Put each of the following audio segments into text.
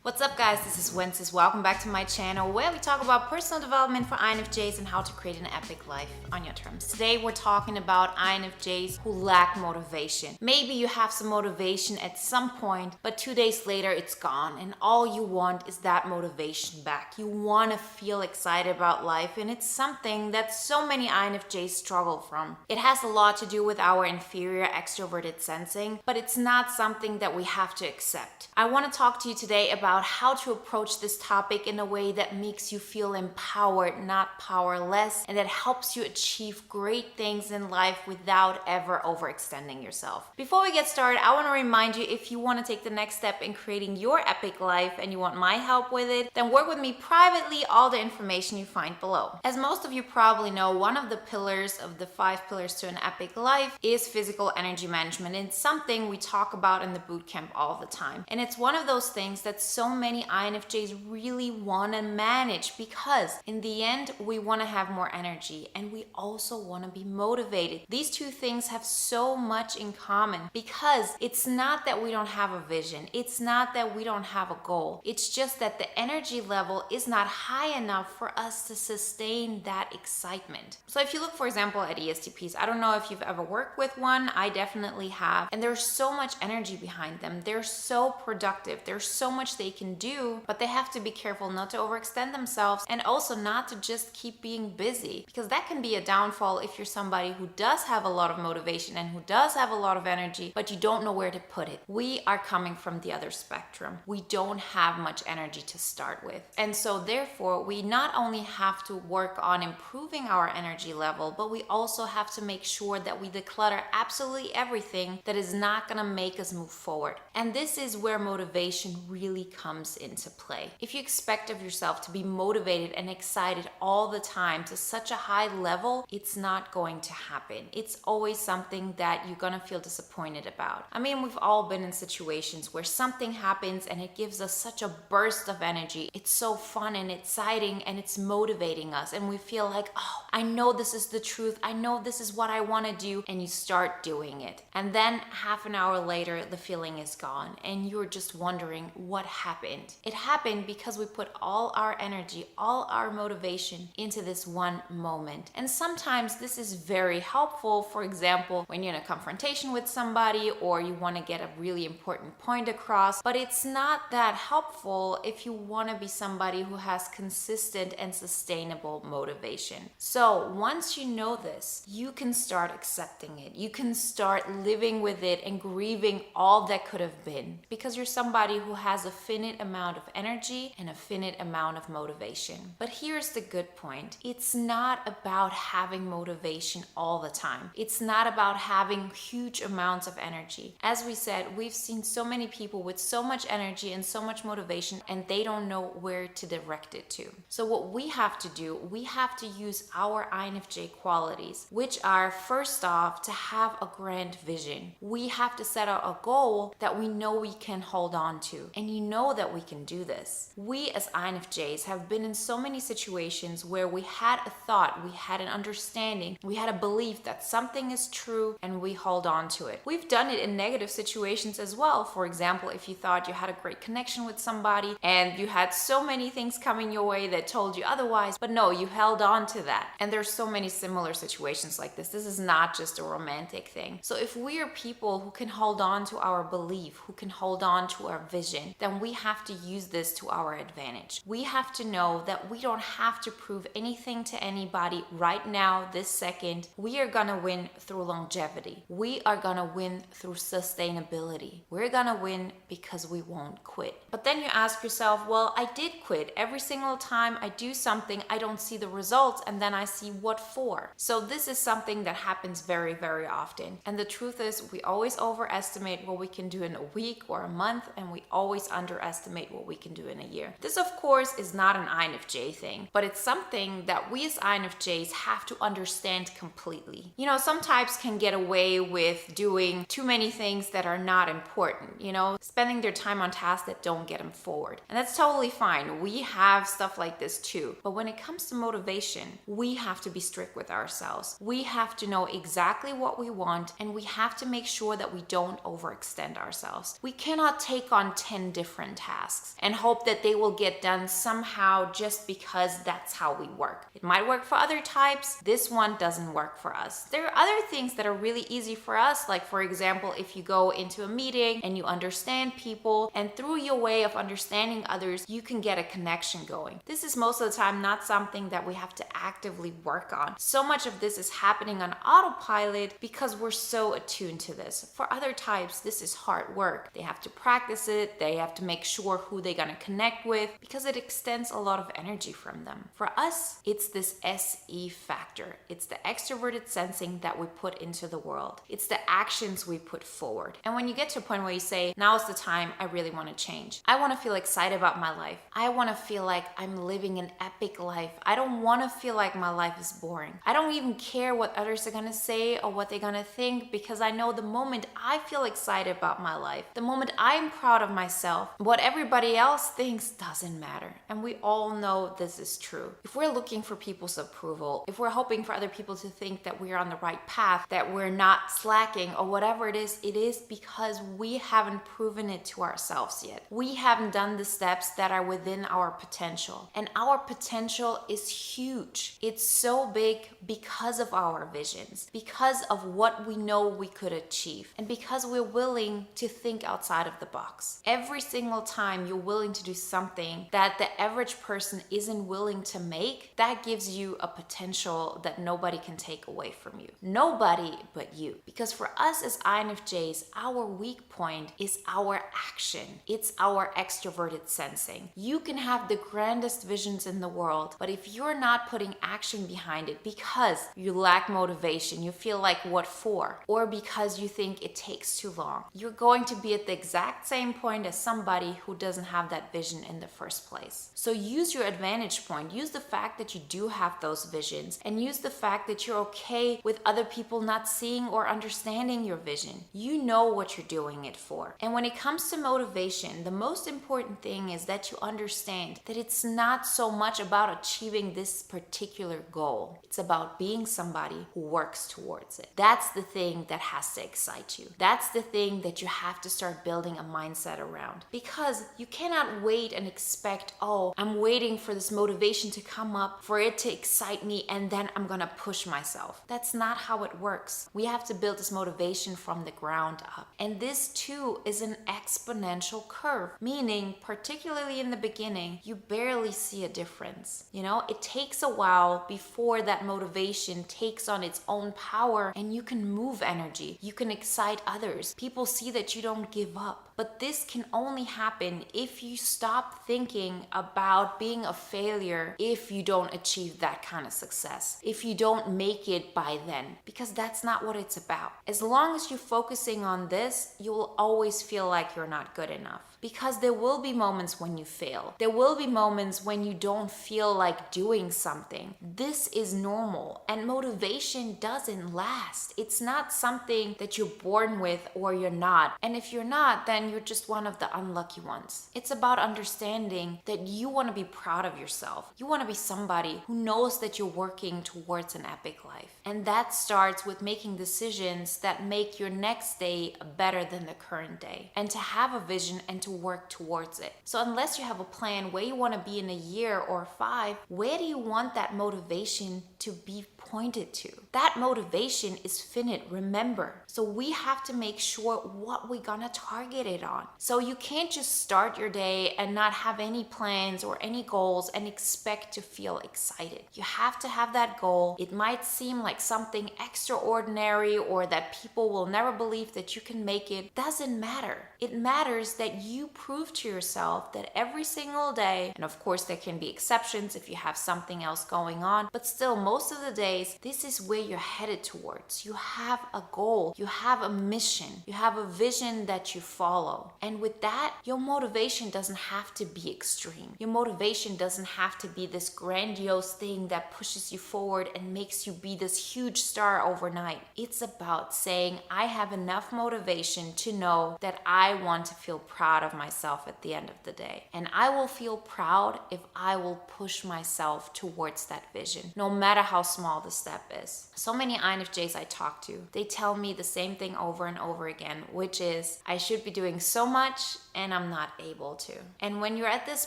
What's up guys, this is Wenzes. Welcome back to my channel where we talk about personal development for INFJs and how to create an epic life on your terms. Today we're talking about INFJs who lack motivation. Maybe you have some motivation at some point, but 2 days later it's gone and all you want is that motivation back. You want to feel excited about life, and it's something that so many INFJs struggle from. It has a lot to do with our inferior extroverted sensing, but it's not something that we have to accept. I want to talk to you today about how to approach this topic in a way that makes you feel empowered, not powerless, and that helps you achieve great things in life without ever overextending yourself. Before we get started, I want to remind you, if you want to take the next step in creating your epic life and you want my help with it, then work with me privately. All the information you find below. As most of you probably know, one of the pillars of the 5 pillars to an epic life is physical energy management. It's something we talk about in the bootcamp all the time. And it's one of those things that so many INFJs really want to manage, because in the end, we want to have more energy and we also want to be motivated. These two things have so much in common, because it's not that we don't have a vision. It's not that we don't have a goal. It's just that the energy level is not high enough for us to sustain that excitement. So if you look, for example, at ESTPs, I don't know if you've ever worked with one. I definitely have. And there's so much energy behind them. They're so productive. There's so much they can do, but they have to be careful not to overextend themselves and also not to just keep being busy, because that can be a downfall if you're somebody who does have a lot of motivation and who does have a lot of energy, but you don't know where to put it. We are coming from the other spectrum. We don't have much energy to start with. And so therefore, we not only have to work on improving our energy level, but we also have to make sure that we declutter absolutely everything that is not going to make us move forward. And this is where motivation really comes into play. If you expect of yourself to be motivated and excited all the time to such a high level, it's not going to happen. It's always something that you're going to feel disappointed about. I mean, we've all been in situations where something happens and it gives us such a burst of energy. It's so fun and exciting and it's motivating us, and we feel like, oh, I know this is the truth. I know this is what I want to do, and you start doing it. And then half an hour later, the feeling is gone and you're just wondering what happened. It happened because we put all our energy, all our motivation into this one moment. And sometimes this is very helpful. For example, when you're in a confrontation with somebody or you want to get a really important point across, but it's not that helpful if you want to be somebody who has consistent and sustainable motivation. So once you know this, you can start accepting it. You can start living with it and grieving all that could have been, because you're somebody who has a finite amount of energy and a finite amount of motivation. But here's the good point. It's not about having motivation all the time. It's not about having huge amounts of energy. As we said, we've seen so many people with so much energy and so much motivation, and they don't know where to direct it to. So what we have to do, we have to use our INFJ qualities, which are, first off, to have a grand vision. We have to set out a goal that we know we can hold on to, and you know that we can do this. We as INFJs have been in so many situations where we had a thought, we had an understanding, we had a belief that something is true, and we hold on to it. We've done it in negative situations as well. For example, if you thought you had a great connection with somebody and you had so many things coming your way that told you otherwise, but no, you held on to that. And there's so many similar situations like this. This is not just a romantic thing. So if we are people who can hold on to our belief, who can hold on to our vision, then we have to use this to our advantage. We have to know that we don't have to prove anything to anybody right now, this second. We are gonna win through longevity. We are gonna win through sustainability. We're gonna win because we won't quit. But then you ask yourself, well, I did quit. Every single time I do something, I don't see the results, and then I see what for. So this is something that happens very, very often. And the truth is, we always overestimate what we can do in a week or a month, and we always underestimate what we can do in a year. This, of course, is not an INFJ thing, but it's something that we as INFJs have to understand completely. You know, some types can get away with doing too many things that are not important, spending their time on tasks that don't get them forward. And that's totally fine. We have stuff like this too. But when it comes to motivation, we have to be strict with ourselves. We have to know exactly what we want, and we have to make sure that we don't overextend ourselves. We cannot take on 10 different different tasks and hope that they will get done somehow just because that's how we work. It might work for other types. This one doesn't work for us. There are other things that are really easy for us, like for example, if you go into a meeting and you understand people, and through your way of understanding others, you can get a connection going. This is most of the time not something that we have to actively work on. So much of this is happening on autopilot because we're so attuned to this. For other types, this is hard work. They have to practice it. They have to make sure who they're going to connect with because it extends a lot of energy from them. For us, it's this SE factor. It's the extroverted sensing that we put into the world. It's the actions we put forward. And when you get to a point where you say, now is the time I really want to change. I want to feel excited about my life. I want to feel like I'm living an epic life. I don't want to feel like my life is boring. I don't even care what others are going to say or what they're going to think, because I know the moment I feel excited about my life, the moment I'm proud of myself, what everybody else thinks doesn't matter. And we all know this is true. If we're looking for people's approval, if we're hoping for other people to think that we're on the right path, that we're not slacking or whatever it is because we haven't proven it to ourselves yet. We haven't done the steps that are within our potential. And our potential is huge. It's so big because of our visions, because of what we know we could achieve, and because we're willing to think outside of the box. Every single time you're willing to do something that the average person isn't willing to make, that gives you a potential that nobody can take away from you. Nobody but you. Because for us as INFJs, our weak point is our action. It's our extroverted sensing. You can have the grandest visions in the world, but if you're not putting action behind it because you lack motivation, you feel like what for, or because you think it takes too long, you're going to be at the exact same point as somebody who doesn't have that vision in the first place. So use your advantage point. Use the fact that you do have those visions, and use the fact that you're okay with other people not seeing or understanding your vision. You know what you're doing it for. And when it comes to motivation, the most important thing is that you understand that it's not so much about achieving this particular goal. It's about being somebody who works towards it. That's the thing that has to excite you. That's the thing that you have to start building a mindset around. Because you cannot wait and expect, oh, I'm waiting for this motivation to come up, for it to excite me, and then I'm gonna push myself. That's not how it works. We have to build this motivation from the ground up. And this too is an exponential curve, meaning particularly in the beginning, you barely see a difference. It takes a while before that motivation takes on its own power and you can move energy. You can excite others. People see that you don't give up. But this can only happen if you stop thinking about being a failure if you don't achieve that kind of success, if you don't make it by then, because that's not what it's about. As long as you're focusing on this, you will always feel like you're not good enough. Because there will be moments when you fail. There will be moments when you don't feel like doing something. This is normal, and motivation doesn't last. It's not something that you're born with or you're not. And if you're not, then you're just one of the unlucky ones. It's about understanding that you want to be proud of yourself. You want to be somebody who knows that you're working towards an epic life. And that starts with making decisions that make your next day better than the current day. And to have a vision and to work towards it. So unless you have a plan where you want to be in a year or 5, where do you want that motivation to be pointed to? That motivation is finite, remember. So we have to make sure what we're gonna target it on. So you can't just start your day and not have any plans or any goals and expect to feel excited. You have to have that goal. It might seem like something extraordinary or that people will never believe that you can make it. Doesn't matter. It matters that you prove to yourself that every single day, and of course there can be exceptions if you have something else going on, but still most of the days, this is where you're headed towards. You have a goal, you have a mission, you have a vision that you follow. And with that, your motivation doesn't have to be extreme. Your motivation doesn't have to be this grandiose thing that pushes you forward and makes you be this huge star overnight. It's about saying, I have enough motivation to know that I want to feel proud of of myself at the end of the day. And I will feel proud if I will push myself towards that vision, no matter how small the step is. So many INFJs I talk to, they tell me the same thing over and over again, which is I should be doing so much and I'm not able to. And when you're at this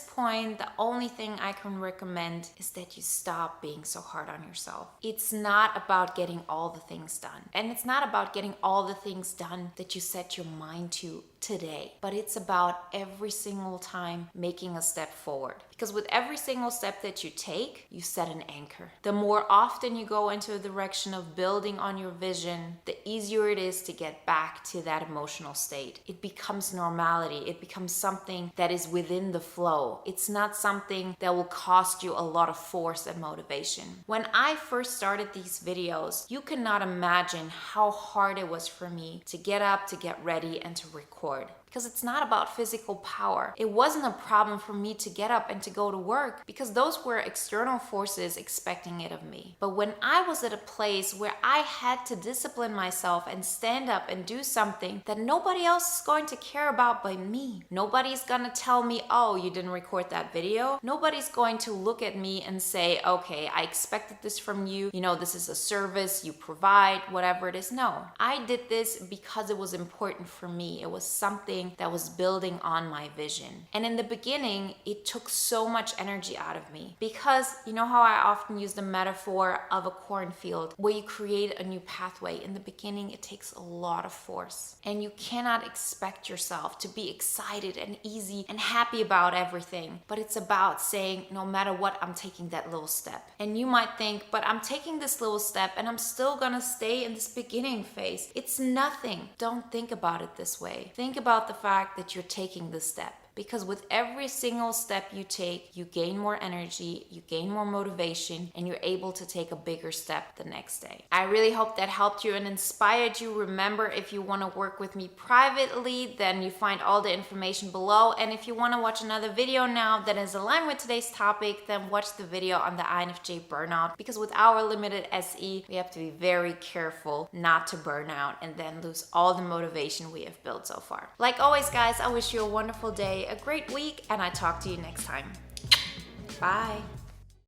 point, the only thing I can recommend is that you stop being so hard on yourself. It's not about getting all the things done. And it's not about getting all the things done that you set your mind to today, but it's about every single time making a step forward. Because with every single step that you take, you set an anchor. The more often you go into a direction of building on your vision, the easier it is to get back to that emotional state. It becomes normality. It becomes something that is within the flow. It's not something that will cost you a lot of force and motivation. When I first started these videos, you cannot imagine how hard it was for me to get up, to get ready, and to record. Because it's not about physical power. It wasn't a problem for me to get up and to go to work because those were external forces expecting it of me. But when I was at a place where I had to discipline myself and stand up and do something that nobody else is going to care about but me. Nobody's gonna tell me, oh, you didn't record that video. Nobody's going to look at me and say, okay, I expected this from you. You know, this is a service you provide, whatever it is. No, I did this because it was important for me. It was something that was building on my vision. And in the beginning, it took so much energy out of me because you know how I often use the metaphor of a cornfield where you create a new pathway. In the beginning, it takes a lot of force and you cannot expect yourself to be excited and easy and happy about everything. But it's about saying, no matter what, I'm taking that little step. And you might think, but I'm taking this little step and I'm still gonna stay in this beginning phase. It's nothing. Don't think about it this way. Think about the fact that you're taking this step. Because with every single step you take, you gain more energy, you gain more motivation, and you're able to take a bigger step the next day. I really hope that helped you and inspired you. Remember, if you want to work with me privately, then you find all the information below. And if you want to watch another video now that is aligned with today's topic, then watch the video on the INFJ burnout. Because with our limited SE, we have to be very careful not to burn out and then lose all the motivation we have built so far. Like always, guys, I wish you a wonderful day, a great week, and I talk to you next time. Bye.